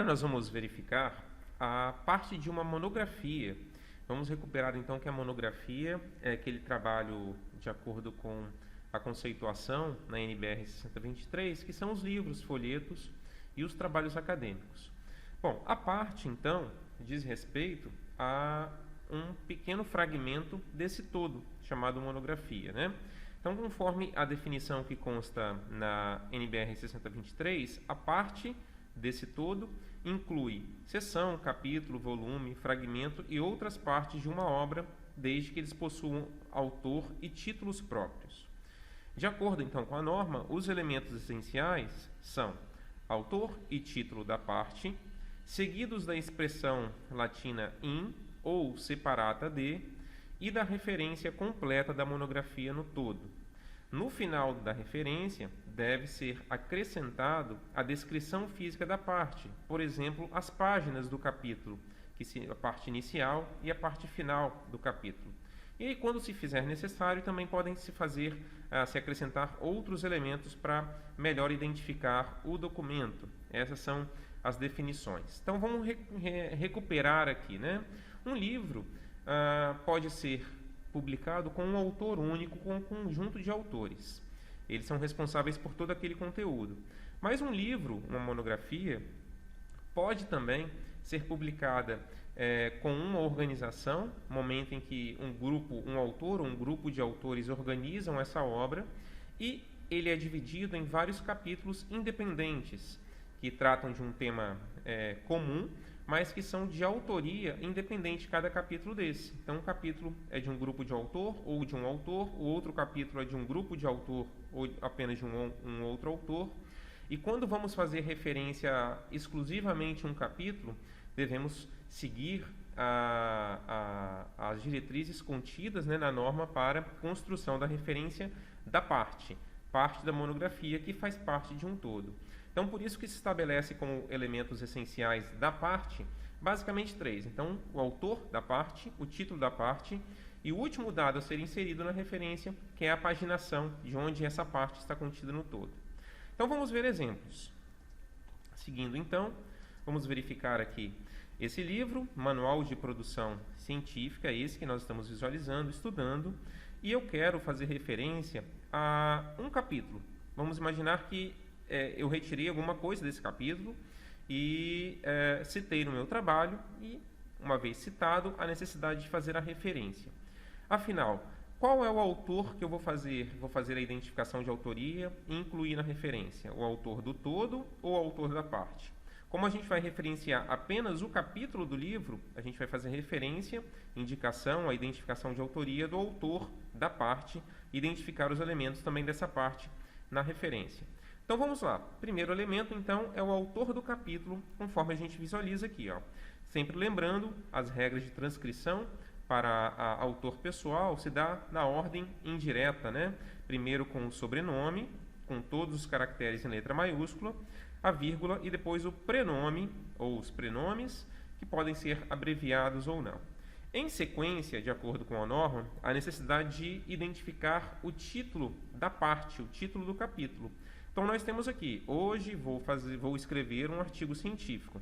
nós vamos verificar a parte de uma monografia. Vamos recuperar então que a monografia é aquele trabalho de acordo com a conceituação na NBR 6023, que são os livros, folhetos e os trabalhos acadêmicos. Bom, a parte então diz respeito a um pequeno fragmento desse todo, chamado monografia, né? Então, conforme a definição que consta na NBR 6023, a parte desse todo inclui seção, capítulo, volume, fragmento e outras partes de uma obra, desde que eles possuam autor e títulos próprios. De acordo, então, com a norma, os elementos essenciais são autor e título da parte, seguidos da expressão latina in ou separata de, e da referência completa da monografia no todo. No final da referência, deve ser acrescentado a descrição física da parte, por exemplo, as páginas do capítulo, a parte inicial e a parte final do capítulo. E aí, quando se fizer necessário, também podem se acrescentar outros elementos para melhor identificar o documento. Essas são as definições. Então, vamos recuperar aqui, né? Um livro pode ser publicado com um autor único, com um conjunto de autores. Eles são responsáveis por todo aquele conteúdo. Mas um livro, uma monografia, pode também ser publicada com uma organização, momento em que um autor ou um grupo de autores organizam essa obra, e ele é dividido em vários capítulos independentes, que tratam de um tema comum, mas que são de autoria independente cada capítulo desse. Então, um capítulo é de um grupo de autor ou de um autor, o outro capítulo é de um grupo de autor ou apenas de um outro autor. E quando vamos fazer referência exclusivamente a um capítulo, devemos seguir as diretrizes contidas, né, na norma para construção da referência da parte da monografia, que faz parte de um todo. Então, por isso que se estabelece como elementos essenciais da parte, basicamente 3. Então, o autor da parte, o título da parte e o último dado a ser inserido na referência, que é a paginação de onde essa parte está contida no todo. Então, vamos ver exemplos. Seguindo, então, vamos verificar aqui esse livro, Manual de Produção Científica, esse que nós estamos visualizando, estudando, e eu quero fazer referência a um capítulo. Vamos imaginar que eu retirei alguma coisa desse capítulo e citei no meu trabalho e, uma vez citado, a necessidade de fazer a referência. Afinal, qual é o autor que eu vou fazer? Vou fazer a identificação de autoria e incluir na referência o autor do todo ou o autor da parte. Como a gente vai referenciar apenas o capítulo do livro, a gente vai fazer referência, indicação, a identificação de autoria do autor da parte, identificar os elementos também dessa parte na referência. Então vamos lá. Primeiro elemento, então, é o autor do capítulo, conforme a gente visualiza aqui, ó. Sempre lembrando, as regras de transcrição para autor pessoal se dá na ordem indireta, né? Primeiro com o sobrenome, com todos os caracteres em letra maiúscula, a vírgula e depois o prenome ou os prenomes, que podem ser abreviados ou não. Em sequência, de acordo com a norma, a necessidade de identificar o título da parte, o título do capítulo. Então, nós temos aqui, hoje vou escrever um artigo científico.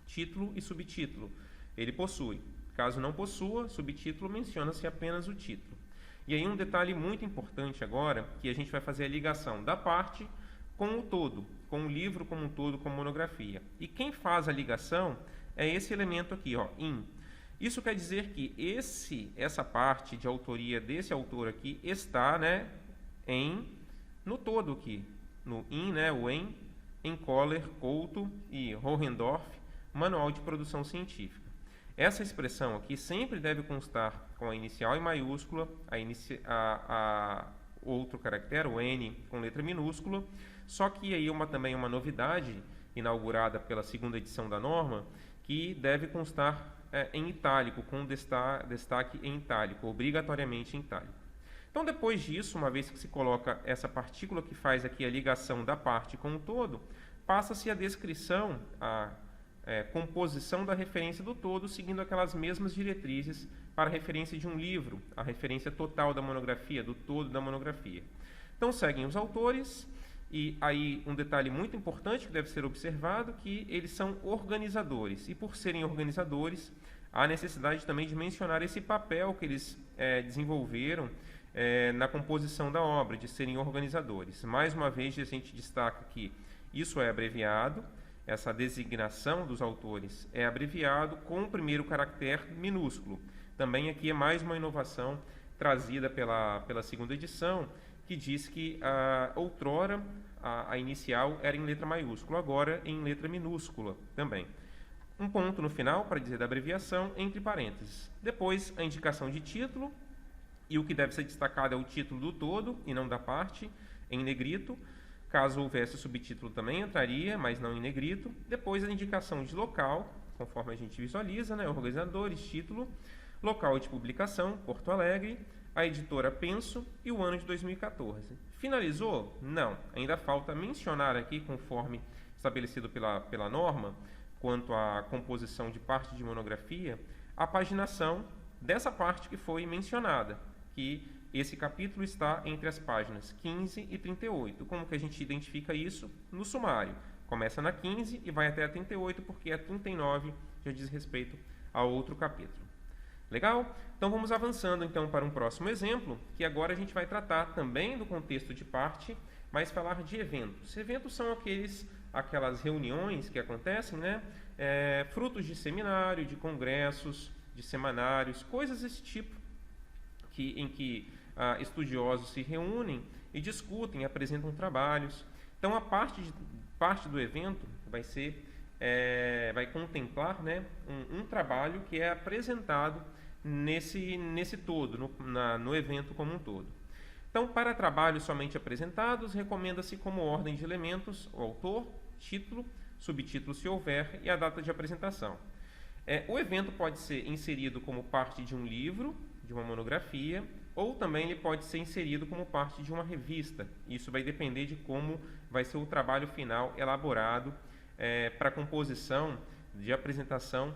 Título e subtítulo. Ele possui. Caso não possua, subtítulo, menciona-se apenas o título. E aí um detalhe muito importante agora, que a gente vai fazer a ligação da parte com o todo, com o livro como um todo, com a monografia. E quem faz a ligação é esse elemento aqui, ó, in. Isso quer dizer que essa parte de autoria desse autor aqui está, né, no todo aqui. No in, né, o em Kohler, Couto e Hohendorf, Manual de Produção Científica. Essa expressão aqui sempre deve constar com a inicial em maiúscula, outro caractere, o N, com letra minúscula, só que aí também uma novidade, inaugurada pela segunda edição da norma, que deve constar em itálico, com destaque em itálico, obrigatoriamente em itálico. Então, depois disso, uma vez que se coloca essa partícula que faz aqui a ligação da parte com o todo, passa-se a descrição, a composição da referência do todo, seguindo aquelas mesmas diretrizes para a referência de um livro, a referência total da monografia, do todo da monografia. Então, seguem os autores E aí um detalhe muito importante que deve ser observado, que eles são organizadores. E por serem organizadores, há necessidade também de mencionar esse papel que eles desenvolveram na composição da obra, de serem organizadores. Mais uma vez, a gente destaca que isso é abreviado, essa designação dos autores é abreviado com o primeiro caractere minúsculo. Também aqui é mais uma inovação trazida pela segunda edição, que diz que outrora a inicial era em letra maiúscula, agora em letra minúscula também. Um ponto no final para dizer da abreviação, entre parênteses. Depois, a indicação de título, e o que deve ser destacado é o título do todo e não da parte, em negrito. Caso houvesse o subtítulo também entraria, mas não em negrito. Depois, a indicação de local, conforme a gente visualiza, né? Organizadores, título, local de publicação, Porto Alegre, a editora Penso e o ano de 2014. Finalizou? Não. Ainda falta mencionar aqui, conforme estabelecido pela norma, quanto à composição de parte de monografia, a paginação dessa parte que foi mencionada, que esse capítulo está entre as páginas 15 e 38. Como que a gente identifica isso? No sumário. Começa na 15 e vai até a 38, porque a 39 já diz respeito a outro capítulo. Legal? Então vamos avançando então para um próximo exemplo, que agora a gente vai tratar também do contexto de parte, mas falar de eventos. Eventos são aquelas reuniões que acontecem, né? Frutos de seminário, de congressos, de semanários, coisas desse tipo, em que estudiosos se reúnem e discutem, apresentam trabalhos. Então a parte do evento vai contemplar, né, um trabalho que é apresentado nesse todo, no evento como um todo. Então, para trabalhos somente apresentados, recomenda-se como ordem de elementos o autor, título, subtítulo se houver e a data de apresentação. O evento pode ser inserido como parte de um livro, de uma monografia, ou também ele pode ser inserido como parte de uma revista. Isso vai depender de como vai ser o trabalho final elaborado para a composição de apresentação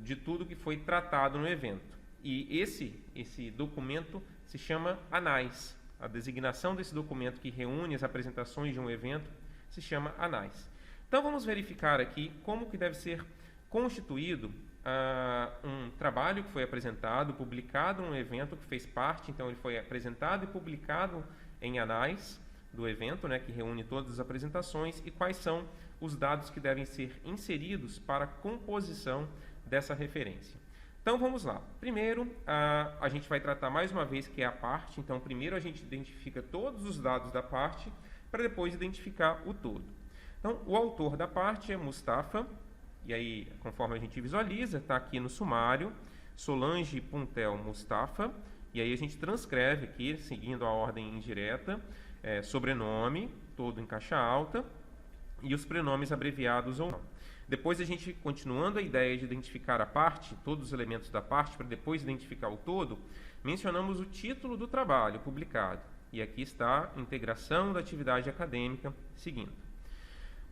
de tudo que foi tratado no evento. E esse documento se chama ANAIS. A designação desse documento que reúne as apresentações de um evento se chama ANAIS. Então vamos verificar aqui como que deve ser constituído um trabalho que foi apresentado, publicado num evento que fez parte, então ele foi apresentado e publicado em ANAIS do evento, né, que reúne todas as apresentações, e quais são os dados que devem ser inseridos para a composição dessa referência. Então vamos lá. Primeiro, a gente vai tratar mais uma vez que é a parte. Então primeiro a gente identifica todos os dados da parte para depois identificar o todo. Então o autor da parte é Mustafa, e aí conforme a gente visualiza, está aqui no sumário, Solange Puntel Mustafa, e aí a gente transcreve aqui, seguindo a ordem indireta, sobrenome, todo em caixa alta, e os prenomes abreviados ou não. Depois a gente, continuando a ideia de identificar a parte, todos os elementos da parte, para depois identificar o todo, mencionamos o título do trabalho publicado. E aqui está integração da atividade acadêmica, seguindo.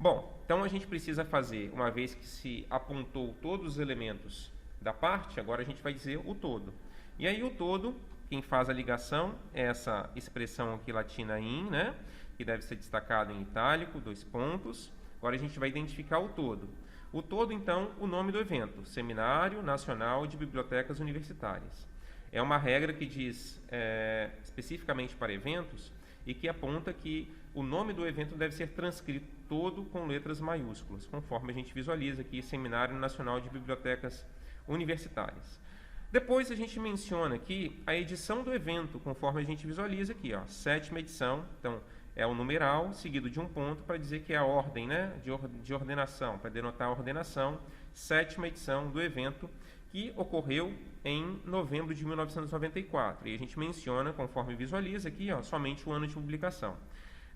Bom, então a gente precisa fazer, uma vez que se apontou todos os elementos da parte, agora a gente vai dizer o todo. E aí o todo, quem faz a ligação é essa expressão aqui latina in, né, que deve ser destacado em itálico, 2 pontos. Agora a gente vai identificar o todo. O todo, então, o nome do evento, Seminário Nacional de Bibliotecas Universitárias. É uma regra que diz especificamente para eventos e que aponta que o nome do evento deve ser transcrito todo com letras maiúsculas, conforme a gente visualiza aqui, Seminário Nacional de Bibliotecas Universitárias. Depois a gente menciona aqui a edição do evento, conforme a gente visualiza aqui, ó, 7ª edição. Então, é o numeral seguido de um ponto para dizer que é a ordem, né, de ordenação, para denotar a ordenação, 7ª edição do evento, que ocorreu em novembro de 1994. E a gente menciona, conforme visualiza aqui, ó, somente o ano de publicação.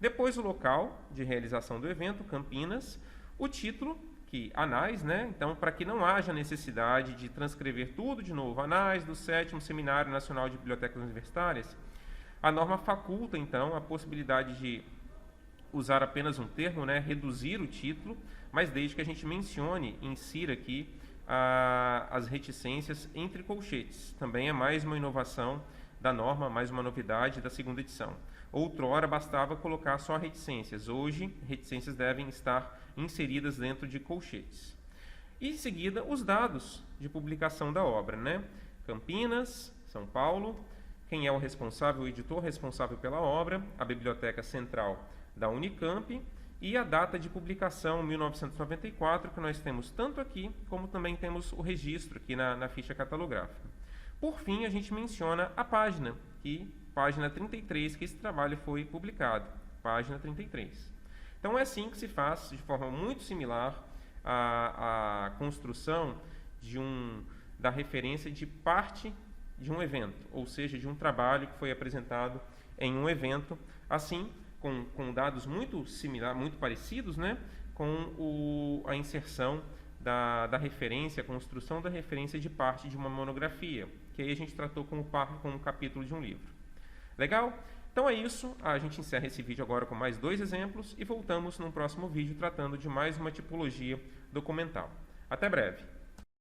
Depois o local de realização do evento, Campinas, o título, que ANAIS, né? Então, para que não haja necessidade de transcrever tudo de novo, ANAIS do 7º Seminário Nacional de Bibliotecas Universitárias, a norma faculta, então, a possibilidade de usar apenas um termo, né? Reduzir o título, mas desde que a gente mencione, insira aqui as reticências entre colchetes. Também é mais uma inovação da norma, mais uma novidade da 2ª edição. Outrora bastava colocar só reticências, hoje reticências devem estar inseridas dentro de colchetes. E em seguida os dados de publicação da obra, né? Campinas, São Paulo, quem é o responsável, o editor responsável pela obra, a Biblioteca Central da Unicamp e a data de publicação, 1994, que nós temos tanto aqui, como também temos o registro aqui na ficha catalográfica. Por fim, a gente menciona a página, página 33, que esse trabalho foi publicado, página 33. Então é assim que se faz, de forma muito similar, a construção da referência de parte de um evento, ou seja, de um trabalho que foi apresentado em um evento, assim, com dados muito similares, muito parecidos, né, com a inserção da referência, a construção da referência de parte de uma monografia, que aí a gente tratou como um capítulo de um livro. Legal? Então é isso, a gente encerra esse vídeo agora com mais 2 exemplos e voltamos num próximo vídeo tratando de mais uma tipologia documental. Até breve!